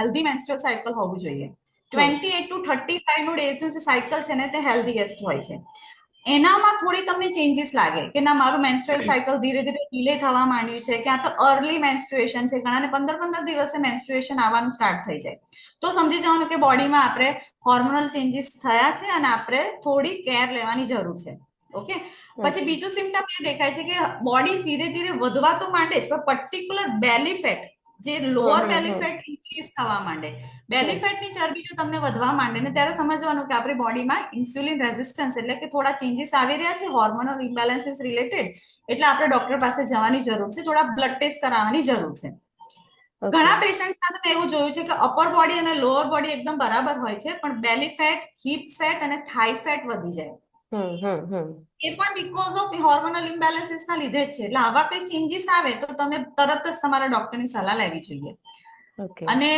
Healthy menstrual cycle હોવું જોઈએ. 28 to 35 નું ડેનું જે સાયકલ છે ને તે હેલ્ધીએસ્ટ હોય છે. એનામાં થોડી તમને ચેન્જીસ લાગે કે ના મારું મેન્સ્ટ્રુઅલ સાયકલ ધીરે ધીરે ડિલે થવા માંડ્યું છે, ક્યાં તો અર્લી મેન્સ્ટ્રુએશન છે, ઘણાને 15 દિવસે મેન્સ્ટ્રુએશન આવવાનું સ્ટાર્ટ થઈ જાય, તો સમજી જવાનું કે બોડીમાં આપણે હોર્મોનલ ચેન્જીસ થયા છે અને આપણે થોડી કેર લેવાની જરૂર છે. ઓકે. પછી બીજું સિમ્ટમ એ દેખાય છે કે બોડી ધીરે ધીરે વધવા તો માંડે જ, પણ પર્ટિક્યુલર બેલી ફેટ, જે લોઅર બેલી ફેટ ઇન્ક્રીઝ થવા માંડે, બેલી ફેટની ચરબી જો તમને વધવા માંડે ને ત્યારે સમજવાનું કે આપણી બોડીમાં ઇન્સ્યુલિન રેઝિસ્ટન્સ એટલે કે થોડા ચેન્જીસ આવી રહ્યા છે, હોર્મોનલ ઇમ્બેલેન્સીસ રિલેટેડ, એટલે આપણે ડોક્ટર પાસે જવાની જરૂર છે, થોડા બ્લડ ટેસ્ટ કરાવવાની જરૂર છે. ઘણા પેશન્ટ્સમાં તમે એવું જોયું છે કે અપર બોડી અને લોઅર બોડી એકદમ બરાબર હોય છે, પણ બેલી ફેટ, હિપ ફેટ અને થાઈ ફેટ વધી જાય. એ પણ બીકોઝ ઓફ હોર્મોનલ ઇમ્બેલેન્સીસ ના લીધે જ છે. એટલે આવા કઈ ચેન્જીસ આવે તો તમે તરત જ તમારા ડોક્ટરની સલાહ લેવી જોઈએ. અને